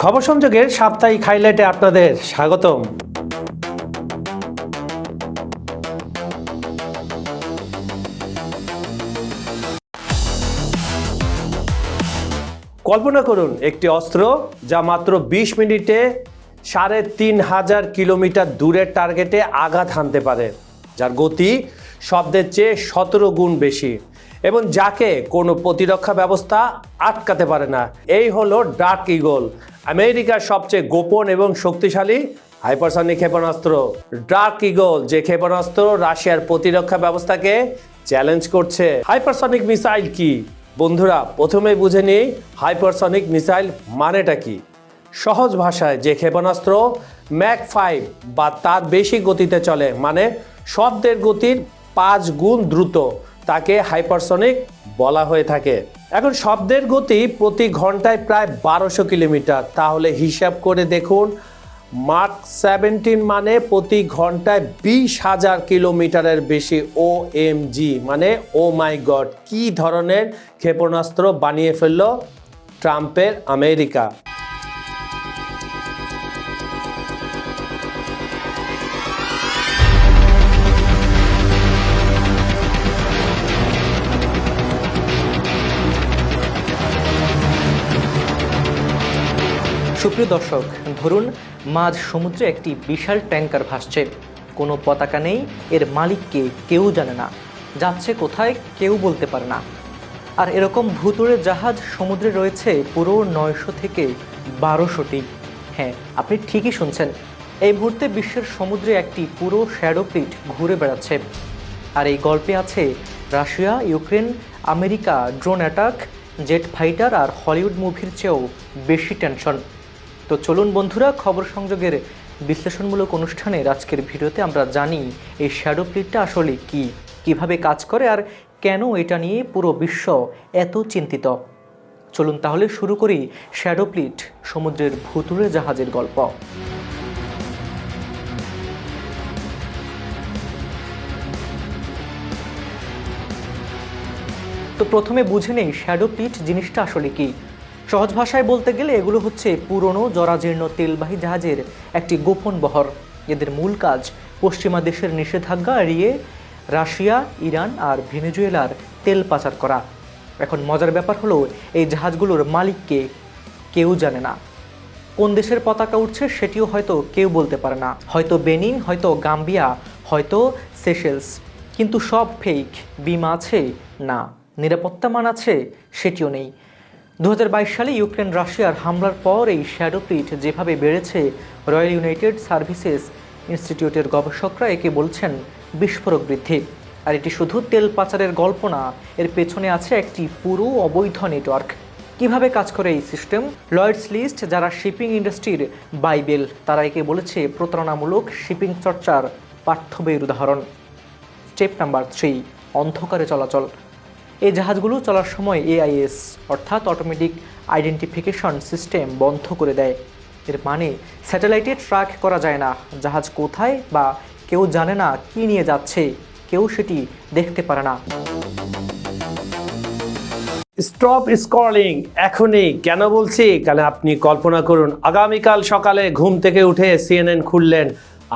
খবর সংযোগের সাপ্তাহিক হাইলাইটে আপনাদের স্বাগতম। কল্পনা করুন একটি অস্ত্র যা মাত্র ২০ মিনিটে ৩,৫০০ কিলোমিটার দূরের টার্গেটে আঘাত হানতে পারে, যার গতি শব্দের চেয়ে ১৭ গুণ বেশি এবং যাকে কোনো প্রতিরক্ষা ব্যবস্থা আটকাতে পারে না। এই হলো ডার্ক ঈগল, আমেরিকার সবচেয়ে গোপন এবং শক্তিশালী হাইপারসনিক ক্ষেপণাস্ত্র। ডার্ক ঈগল যে ক্ষেপণাস্ত্র রাশিয়ার প্রতিরক্ষা ব্যবস্থাকে চ্যালেঞ্জ করছে। হাইপারসনিক মিসাইল কি? বন্ধুরা, প্রথমেই বুঝে নিই হাইপারসনিক মিসাইল মানেটা কি। সহজ ভাষায় যে ক্ষেপণাস্ত্র ম্যাক 5 বা তার বেশি গতিতে চলে, মানে শব্দের গতির 5 গুণ দ্রুত, তাকে হাইপারসনিক বলা হয়ে থাকে। এখন শব্দের গতি প্রতি ঘন্টায় প্রায় 1200 কিলোমিটার, তাহলে হিসাব করে দেখুন মাক 17 মানে প্রতি ঘন্টায় 20,000 কিলোমিটারের বেশি। OMG মানে ও মাই গড, কি ধরনের ক্ষেপণাস্ত্র বানিয়ে ফেলল ট্রাম্পের আমেরিকা। সুপ্রিয় দর্শক, ধরুন মাঝ সমুদ্রে একটি বিশাল ট্যাঙ্কার ভাসছে, কোনো পতাকা নেই, এর মালিককে কেউ জানে না, যাচ্ছে কোথায় কেউ বলতে পারে না। আর এরকম ভুতুড়ে জাহাজ সমুদ্রে রয়েছে পুরো 900 থেকে 1200টি। হ্যাঁ, আপনি ঠিকই শুনছেন, এই মুহূর্তে বিশ্বের সমুদ্রে একটি পুরো শ্যাডো ফ্লিট ঘুরে বেড়াচ্ছে। আর এই গল্পে আছে Russia, Ukraine, America, drone attack, jet fighter আর হলিউড মুভির চেয়েও বেশি টেনশন। তো চলুন বন্ধুরা, খবর সংযোগের বিশ্লেষণমূলক অনুষ্ঠানের আজকের ভিডিওতে আমরা জানি এই শ্যাডো ফ্লিটটা আসলে কি, কিভাবে কাজ করে আর কেন এটা নিয়ে পুরো বিশ্ব এত চিন্তিত। চলুন তাহলে শুরু করি শ্যাডো ফ্লিট, সমুদ্রের ভুতুড়ে জাহাজের গল্প। তো প্রথমে বুঝে নেই শ্যাডো ফ্লিট জিনিসটা আসলে কি। সহজ ভাষায় বলতে গেলে এগুলো হচ্ছে পুরনো জরাজীর্ণ তেলবাহী জাহাজের একটি গোপন বহর। এদের মূল কাজ পশ্চিমা দেশের নিষেধাজ্ঞা এড়িয়ে রাশিয়া, ইরান আর ভেনেজুয়েলার তেল পাচার করা। এখন মজার ব্যাপার হলো এই জাহাজগুলোর মালিককে কেউ জানে না, কোন দেশের পতাকা উঠছে সেটিও হয়তো কেউ বলতে পারে না। হয়তো বেনিন, হয়তো গাম্বিয়া, হয়তো সেশেলস। কিন্তু সব ফেক। বিমা আছে? না। নিরাপত্তা মান আছে? সেটিও নেই। 2022 সালে ইউক্রেন রাশিয়ার হামলার পর এই শ্যাডো ফ্লিট যেভাবে বেড়েছে, রয়্যাল ইউনাইটেড সার্ভিসেস ইনস্টিটিউটের গবেষকরা একে বলছেন বিস্ফোরক বৃদ্ধি। আর এটি শুধু তেল পাচারের গল্প না, এর পেছনে আছে একটি পুরো অবৈধ নেটওয়ার্ক। কিভাবে কাজ করে এই সিস্টেম? লয়েডস লিস্ট, যারা শিপিং ইন্ডাস্ট্রির বাইবেল, তারা একে বলেছে প্রতারণামূলক শিপিং চর্চার পাঠ্য বইয়ের উদাহরণ। স্টেপ নাম্বার 3, অন্ধকারে চলাচল। এই জাহাজগুলো চলার সময় AIS অর্থাৎ অটোমেটিক আইডেন্টিফিকেশন সিস্টেম বন্ধ করে দেয়। এর মানে স্যাটেলাইটে ট্র্যাক করা যায় না জাহাজ কোথায়, বা কেউ জানে না কি নিয়ে যাচ্ছে, কেউ সেটি দেখতে পারে না। স্টপ স্ক্রলিং এখনই কেন বলছি? কারণ আপনি কল্পনা করুন আগামীকাল সকালে ঘুম থেকে উঠে CNN খুললেন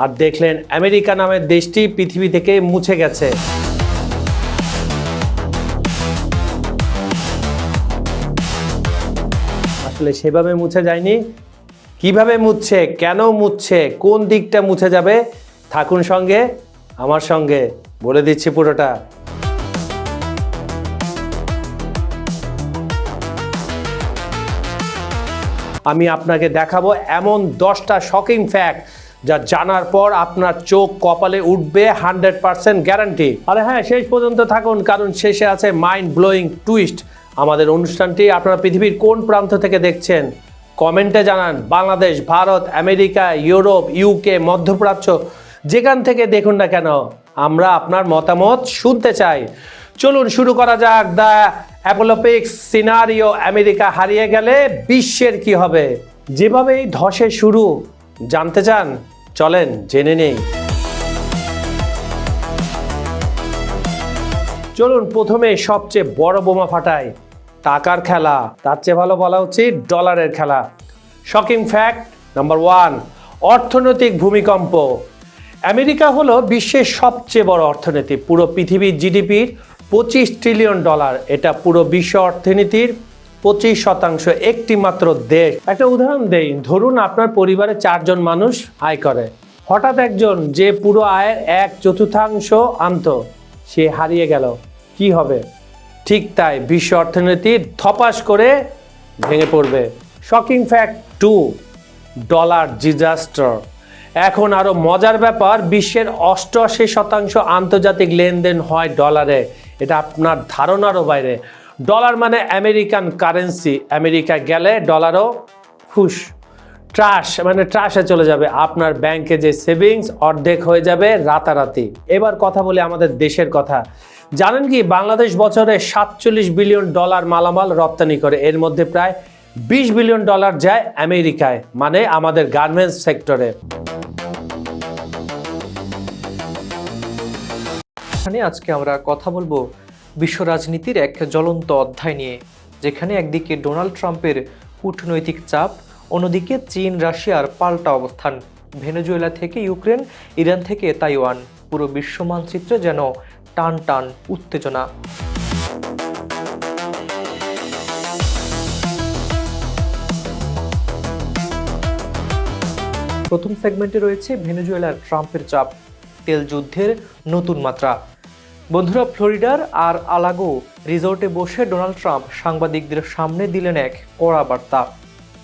আর দেখলেন আমেরিকা নামের দেশটি পৃথিবী থেকে মুছে গেছে। আসলে সেভাবে মুছে যায়নি। কিভাবে মুছছে, কেন মুছছে, কোন দিকটা মুছে যাবে? থাকুন সঙ্গে, আমার সঙ্গে, বলে দিচ্ছি পুরোটা। আমি আপনাকে দেখাবো এমন 10টা শকিং ফ্যাক্ট যা জানার পর আপনার চোখ কপালে উঠবে, 100% গ্যারান্টি। আরে হ্যাঁ, শেষ পর্যন্ত থাকুন, কারণ শেষে আছে মাইন্ড ব্লোয়িং টুইস্ট। আমাদের অনুষ্ঠানটি আপনারা পৃথিবীর কোন প্রান্ত থেকে দেখছেন কমেন্টে জানান। Bangladesh, Bharat, America, Europe, UK, মধ্যপ্রাচ্য, যেখান থেকে দেখুন না কেন, আমরা আপনার মতামত শুনতে চাই। চলুন শুরু করা যাক। দ্য অ্যাপোলোপিক্স সিনারিও, আমেরিকা হারিয়ে গেলে বিশ্বের কি হবে? যেভাবে এই ধসের শুরু জানতে চান, চলেন জেনে নেই। চলুন প্রথমে সবচেয়ে বড় বোমা ফাটাই। টাকার খেলা, তার চেয়ে ভালো বলা উচিত ডলারের খেলা। শকিং ফ্যাক্ট নাম্বার 1, অর্থনৈতিক ভূমিকম্প। আমেরিকা হলো বিশ্বের সবচেয়ে বড় অর্থনীতি, পুরো পৃথিবীর জিডিপির $25 ট্রিলিয়ন। এটা পুরো বিশ্ব অর্থনীতির 25%। একটি মাত্র দেশ। একটা উদাহরণ দেই, ধরুন আপনার পরিবারে 4 জন মানুষ আয় করে, হঠাৎ একজন যে পুরো আয়ের 1/4 আনত সে হারিয়ে গেল, কি হবে? ঠিক তাই, বিশ্ব অর্থনীতি ধপাস করে ভেঙে পড়বে। Shocking fact 2, dollar disaster. এখন আরো মজার ব্যাপার, বিশ্বের 88% আন্তর্জাতিক লেনদেন হয় ডলারে। এটা আপনার ধারণারও বাইরে। ডলার মানে আমেরিকান কারেন্সি, আমেরিকা গেলে ডলারও ফুস, ট্রাশ, মানে ট্রাশে চলে যাবে। আপনার ব্যাংকে যে সেভিংস অর্ধেক হয়ে যাবে রাতারাতি। এবার কথা বলি আমাদের দেশের কথা। জানেন কি, বাংলাদেশ বছরে $47 বিলিয়ন মালামাল রপ্তানি করে, এর মধ্যে প্রায় $20 বিলিয়ন যায় আমেরিকায়, মানে আমাদের গার্মেন্টস সেক্টরে। এখানে আজকে আমরা কথা বলবো বিশ্ব রাজনীতির এক জ্বলন্ত অধ্যায় নিয়ে, যেখানে একদিকে ডোনাল্ড ট্রাম্পের কূটনৈতিক চাপ, অন্যদিকে চীন রাশিয়ার পাল্টা অবস্থান, ভেনেজুয়েলা থেকে ইউক্রেন, ইরান থেকে তাইওয়ান, পুরো বিশ্ব মানচিত্রে যেন টান টান উত্তেজনা। প্রথম সেগমেন্টে রয়েছে ভেনেজুয়েলার ট্রাম্পের চাপ, তেল যুদ্ধের নতুন মাত্রা। বন্ধুরা, ফ্লোরিডার আর আলাগো রিসোর্টে বসে ডোনাল্ড ট্রাম্প সাংবাদিকদের সামনে দিলেন এক কড়া বার্তা।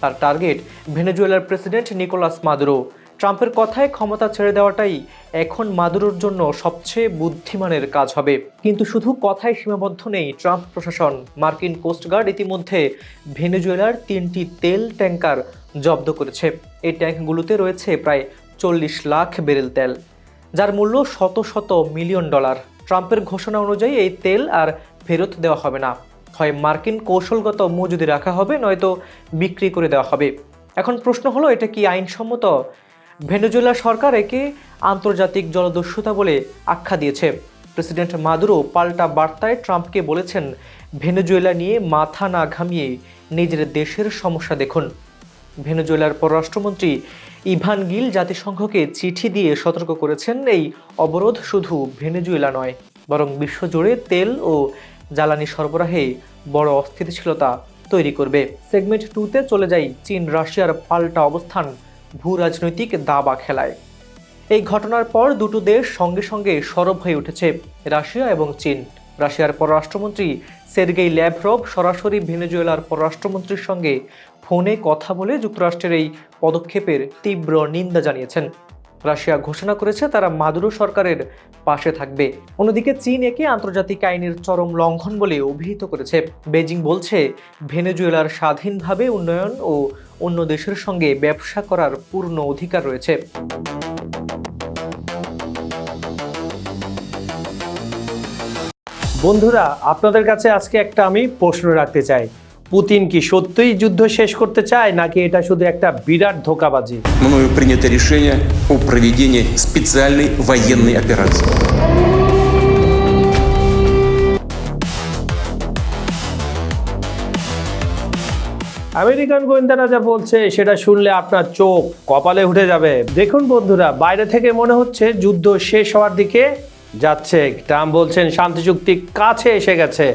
তার টার্গেট ভেনেজুয়েলার প্রেসিডেন্ট নিকোলাস মাদুরো। ট্রাম্পের কথায় ক্ষমতা ছেড়ে দেওয়াটাই এখন মাদুরোর জন্য সবচেয়ে বুদ্ধিমানের কাজ হবে। কিন্তু শুধু কথায় সীমাবদ্ধ নেই ট্রাম্প প্রশাসন। মার্কিন কোস্টগার্ড ইতিমধ্যে ভেনেজুয়েলার 3টি তেল ট্যাঙ্কার জব্দ করেছে। এই ট্যাঙ্কগুলোতে রয়েছে প্রায় 40 লাখ ব্যারেল তেল, যার মূল্য শত শত মিলিয়ন ডলার। ট্রাম্পের ঘোষণা অনুযায়ী এই তেল আর ফেরত দেওয়া হবে না, হয় মার্কিন কৌশলগত মজুদি রাখা হবে, নয়তো বিক্রি করে দেওয়া হবে। এখন প্রশ্ন হলো, এটা কি আইনসম্মত? ভেনেজুয়েলা সরকার একে আন্তর্জাতিক জলদস্যুতা বলে আখ্যা দিয়েছে। প্রেসিডেন্ট মাদুরো পাল্টা বার্তায় ট্রাম্পকে বলেছেন, ভেনেজুয়েলা নিয়ে মাথা না ঘামিয়ে নিজের দেশের সমস্যা দেখুন। ভেনেজুয়েলার পররাষ্ট্রমন্ত্রী ইভান গিল জাতিসংঘকে চিঠি দিয়ে সতর্ক করেছেন, এই অবরোধ শুধু ভেনেজুয়েলা নয়, বরং বিশ্বজুড়ে তেল ও জ্বালানি সরবরাহে বড় অস্থিতিশীলতা তৈরি করবে। সেগমেন্ট 2তে চলে যাই চীন রাশিয়ার পাল্টা অবস্থান, ভূ রাজনৈতিক দাবা খেলায়। এই ঘটনার পর দুটো দেশ সঙ্গে সঙ্গে সরব হয়ে উঠেছে, রাশিয়া এবং চীন। রাশিয়ার পররাষ্ট্রমন্ত্রী সের্গেই ল্যাভরভ সরাসরি ভেনেজুয়েলার পররাষ্ট্রমন্ত্রীর সঙ্গে ফোনে কথা বলে যুক্তরাষ্ট্রের এই পদক্ষেপের তীব্র নিন্দা জানিয়েছেন। রাশিয়া ঘোষণা করেছে তারা মাদুরো সরকারের পাশে থাকবে। অন্যদিকে চীন একে আন্তর্জাতিক আইনের চরম লঙ্ঘন বলে অভিহিত করেছে। বেজিং বলছে, ভেনেজুয়েলার স্বাধীনভাবে উন্নয়ন ও অন্য দেশের সঙ্গে ব্যবসা করার পূর্ণ অধিকার রয়েছে। বন্ধুরা, আপনাদের কাছে আজকে একটা আমি প্রশ্ন রাখতে চাই, পুতিন কি সত্যিই যুদ্ধ শেষ করতে চায়, নাকি এটা শুধু একটা বিরাট ধোঁকাবাজি? Мною принято решение о проведении специальной военной операции. আমেরিকান গোয়েন্দারা যা বলছে সেটা শুনলে আপনার চোখ কপালে উঠে যাবে। দেখুন বন্ধুরা, বাইরে থেকে মনে হচ্ছে যুদ্ধ শেষ হওয়ার দিকে যাচ্ছে। ট্রাম্প বলছেন শান্তি চুক্তি কাছে এসে গেছে।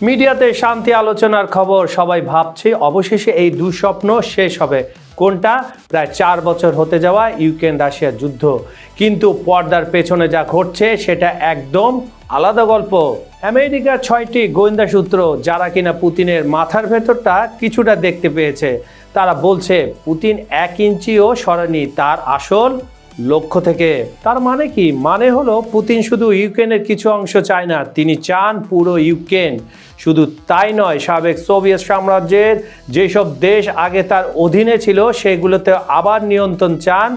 মিডিয়াতে শান্তি আলোচনার খবর, সবাই ভাবছে অবশেষে এই দুঃস্বপ্ন শেষ হবে। কোনটা? প্রায় 4 বছর হতে যাওয়া ইউক্রেন রাশিয়ার যুদ্ধ। কিন্তু পর্দার পেছনে যা ঘটছে সেটা একদম আলাদা গল্প। আমেরিকার 6টি গোয়েন্দা সূত্র, যারা কিনা পুতিনের মাথার ভেতরটা কিছুটা দেখতে পেয়েছে, তারা বলছে পুতিন 1 ইঞ্চিও সরেনি তার আসল লক্ষ্য থেকে। তার মানে কি? মানে হলো পুতিন শুধু ইউক্রেনের কিছু অংশ চায় না, তিনি চান পুরো ইউক্রেন। শুধু তাই নয়, সাবেক সোভিয়েত সাম্রাজ্যের যেসব দেশ আগে তার অধীনে ছিল সেগুলোতে আবার নিয়ন্ত্রণ চান।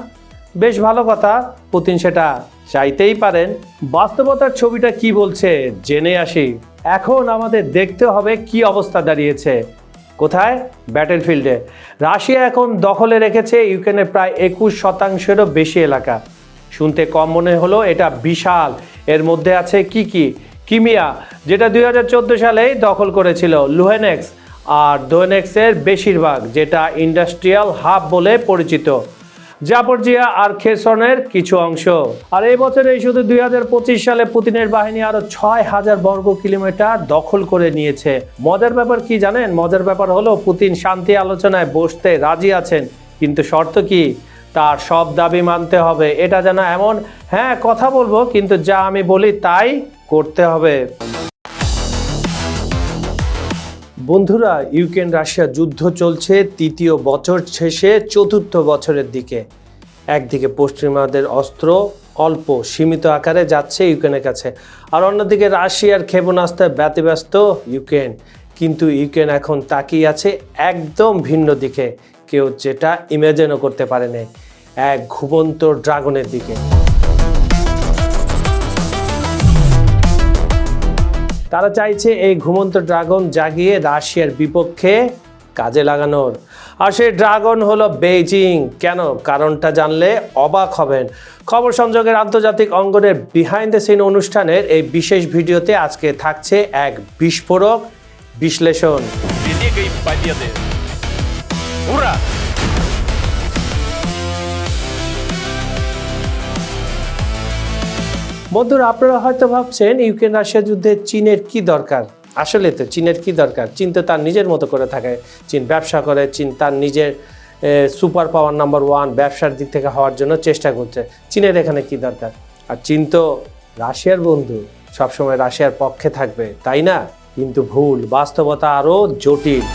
বেশ ভালো কথা, পুতিন সেটা চাইতেই পারেন। বাস্তবতার ছবিটা কি বলছে জেনে আসি। এখন আমাদের দেখতে হবে কি অবস্থা দাঁড়িয়েছে। কোথায়? ব্যাটেলফিল্ডে। রাশিয়া এখন দখলে রেখেছে ইউক্রেনের প্রায় 21%-এরও বেশি এলাকা। শুনতে কম মনে হলো, এটা বিশাল। এর মধ্যে আছে কি? কিমিয়া, যেটা 2014 সালেই দখল করেছিল, লুহেনেক্স, আর দোনেক্সের বেশিরভাগ, যেটা ইন্ডাস্ট্রিয়াল হাব বলে পরিচিত, জাপোরজিয়া আর খেরসনের কিছু অংশ। আর এই বছরে শুধু 2025 সালে পুতিনের বাহিনী আরো 6000 বর্গ কিলোমিটার দখল করে নিয়েছে। মজার ব্যাপার কি জানেন? মজার ব্যাপার হলো পুতিন শান্তি আলোচনায় বসতে রাজি আছেন, কিন্তু শর্ত কি? তার সব দাবি মানতে হবে। এটা যেন এমন, হ্যাঁ কথা বলবো কিন্তু যা আমি বলি তাই করতে হবে। বন্ধুরা, ইউক্রেন রাশিয়া যুদ্ধ চলছে তৃতীয় বছর শেষে চতুর্থ বছরের দিকে। একদিকে পশ্চিমাদের অস্ত্র অল্প সীমিত আকারে যাচ্ছে ইউক্রেনের কাছে, আর অন্যদিকে রাশিয়ার ক্ষেপণাস্ত্রে ব্যতিব্যস্ত ইউক্রেন। কিন্তু ইউক্রেন এখন তাকিয়ে আছে একদম ভিন্ন দিকে, কেউ যেটা ইমাজিনও করতে পারেনি, এক ঘুমন্ত ড্রাগনের দিকে। তারা চাইছে এই ঘুমন্ত ড্রাগন জাগিয়ে রাশিয়ার বিপক্ষে কাজে লাগানোর। আর সেই ড্রাগন হলো বেইজিং। কেন? কারণটা জানলে অবাক হবেন। খবর সংযোগের আন্তর্জাতিক অঙ্গনের বিহাইন্ড দ্য সিন অনুষ্ঠানের এই বিশেষ ভিডিওতে আজকে থাকছে এক বিস্ফোরক বিশ্লেষণ। বন্ধুরা, আপনারা হয়তো ভাবছেন ইউক্রেন রাশিয়া যুদ্ধে চীনের কি দরকার। আসলে তো চীনের কি দরকার? চীন তো তার নিজের মতো করে থাকে, চীন ব্যবসা করে, চীন তার নিজের সুপার পাওয়ার নাম্বার 1 ব্যবসার দিক থেকে হওয়ার জন্য চেষ্টা করছে। চীনের এখানে কি দরকার? আর চীন তো রাশিয়ার বন্ধু, সবসময় রাশিয়ার পক্ষে থাকবে, তাই না? কিন্তু ভুল, বাস্তবতা আরও জটিল।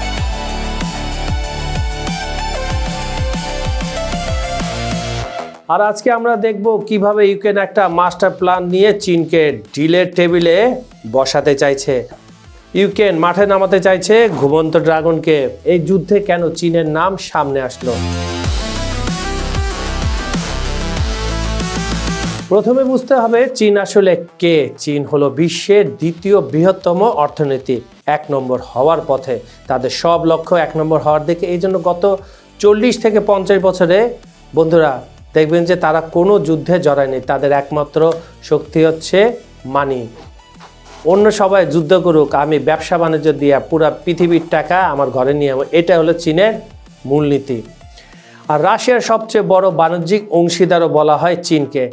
আর আজকে আমরা দেখব কিভাবে ইউক্রেন একটা মাস্টার প্ল্যান নিয়ে চীনকে ডিলের টেবিলে বসাতে চাইছে। ইউক্রেন মাঠে নামাতে চাইছে ঘুমন্ত ড্রাগনকে। এই যুদ্ধে কেন চীনের নাম সামনে আসলো? প্রথমে বুঝতে হবে চীন আসলে কে। চীন হলো বিশ্বের দ্বিতীয় বৃহত্তম অর্থনীতি, 1 নম্বর হওয়ার পথে। তাদের সব লক্ষ্য 1 নম্বর হওয়ার দিকে। এই জন্য গত 40 থেকে 50 বছরে বন্ধুরা দেখবেন যে তারা কোনো যুদ্ধে জড়ায়নি। তাদের একমাত্র শক্তি হচ্ছে মানি। অন্য সবাই যুদ্ধ করুক, আমি ব্যবসা বাণিজ্য দিয়ে পুরো পৃথিবীর টাকা আমার ঘরে নিয়ে যাবো, এটা হলো চীনের মূলনীতি। আর রাশিয়ার সবচেয়ে বড় বাণিজ্যিক অংশীদারও বলা হয় চীনকে।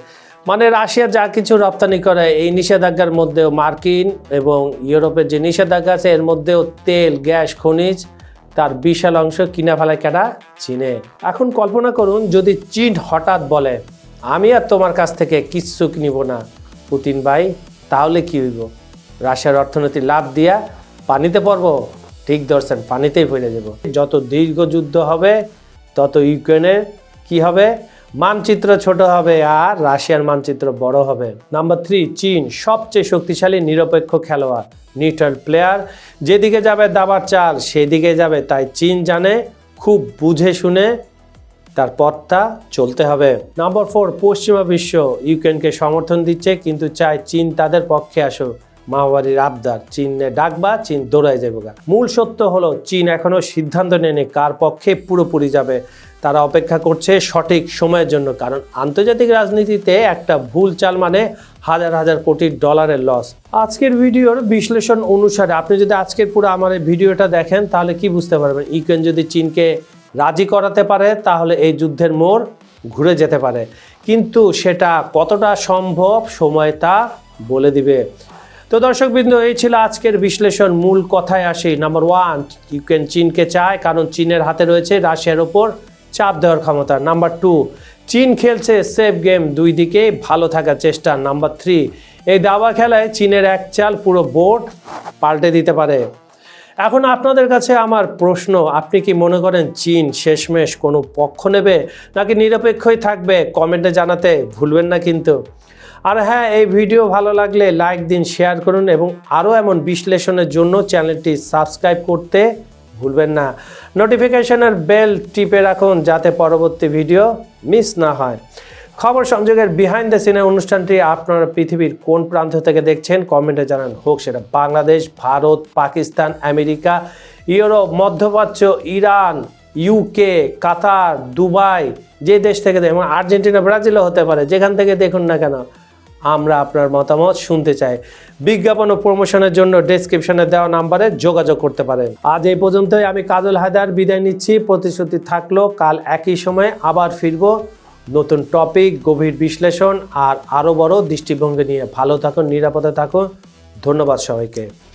মানে রাশিয়া যা কিছু রপ্তানি করে এই নিষেধাজ্ঞার মধ্যেও, মার্কিন এবং ইউরোপের যে নিষেধাজ্ঞা আছে এর মধ্যেও তেল, গ্যাস, খনিজ তার বিশাল অংশ কিনা ফেলায় কেনা চীনে। এখন কল্পনা করুন যদি চীন হঠাৎ বলে আমি আর তোমার কাছ থেকে কিচ্ছু কিনব না পুতিন ভাই, তাহলে কি হইব? রাশিয়ার অর্থনীতি লাভ দিয়া পানিতে পড়বো? ঠিক ধরছেন, পানিতেই পড়ে যাব। যত দীর্ঘ যুদ্ধ হবে তত ইউক্রেনের কি হবে? মানচিত্র ছোট হবে আর রাশিয়ার মানচিত্র বড় হবে। নাম্বার 3, চীন সবচেয়ে শক্তিশালী নিরপেক্ষ খেলোয়াড়, নিউট্রাল প্লেয়ার। যেদিকে যাবে দাবার চাল সেদিকে যাবে, তাই চীন জানে খুব বুঝে শুনে তার পথটা চলতে হবে। নাম্বার 4, পশ্চিমা বিশ্ব ইউক্রেনকে সমর্থন দিচ্ছে কিন্তু চায় চীন তাদের পক্ষে আসুক। মাওবাড়ির আবদার, চীনে ডাকবা চীন দৌড়ায় যাবে। মূল সত্য হলো চীন এখনো সিদ্ধান্ত নেয়নি কার পক্ষে পুরোপুরি যাবে। তারা অপেক্ষা করছে সঠিক সময়ের জন্য, কারণ আন্তর্জাতিক রাজনীতিতে একটা ভুল চাল মানে হাজার হাজার কোটি ডলারের লস। আজকের ভিডিওর বিশ্লেষণ অনুসারে আপনি যদি আজকের পুরো আমার এই ভিডিওটা দেখেন তাহলে কি বুঝতে পারবেন? ইউক্রেন যদি চীনকে রাজি করাতে পারে তাহলে এই যুদ্ধের মোড় ঘুরে যেতে পারে, কিন্তু সেটা কতটা সম্ভব সময় তা বলে দিবে। তো দর্শকবৃন্দ, এই ছিল আজকের বিশ্লেষণ। মূল কথায় আসি। নাম্বার 1, ইউক্রেন চীনকে চায় কারণ চীনের হাতে রয়েছে রাশিয়ার ওপর চাপ দেওয়ার ক্ষমতা। নাম্বার 2, চীন খেলছে সেফ গেম, দুই দিকে ভালো থাকার চেষ্টা। নাম্বার 3, এই দাবা খেলায় চীনের এক চাল পুরো বোর্ড পাল্টে দিতে পারে। এখন আপনাদের কাছে আমার প্রশ্ন, আপনি কি মনে করেন চীন শেষমেশ কোনো পক্ষ নেবে নাকি নিরপেক্ষই থাকবে? কমেন্টে জানাতে ভুলবেন না কিন্তু। আর হ্যাঁ, এই ভিডিও ভালো লাগলে লাইক দিন, শেয়ার করুন এবং আরও এমন বিশ্লেষণের জন্য চ্যানেলটি সাবস্ক্রাইব করতে ভুলবেন না। নোটিফিকেশনের বেল টিপে রাখুন যাতে পরবর্তী ভিডিও মিস না হয়। খবর সংযোগের বিহাইন্ড দ্য সিনের অনুষ্ঠানটি আপনারা পৃথিবীর কোন প্রান্ত থেকে দেখছেন কমেন্টে জানান। হোক সেটা বাংলাদেশ, ভারত, পাকিস্তান, আমেরিকা, ইউরোপ, মধ্যপ্রাচ্য, ইরান, ইউকে, কাতার, দুবাই, যে দেশ থেকে দেখুন, আর্জেন্টিনা, ব্রাজিলও হতে পারে, যেখান থেকে দেখুন না কেন আমরা আপনার মতামত শুনতে চাই। বিজ্ঞাপন ও প্রমোশনের জন্য ডেসক্রিপশনে দেওয়া নাম্বারে যোগাযোগ করতে পারেন। আজ এই পর্যন্তই। আমি কাজল হায়দার বিদায় নিচ্ছি। প্রতিশ্রুতি থাকলো কাল একই সময়ে আবার ফিরবো নতুন টপিক, গভীর বিশ্লেষণ আর আরও বড় দৃষ্টিভঙ্গি নিয়ে। ভালো থাকুন, নিরাপদে থাকুন। ধন্যবাদ সবাইকে।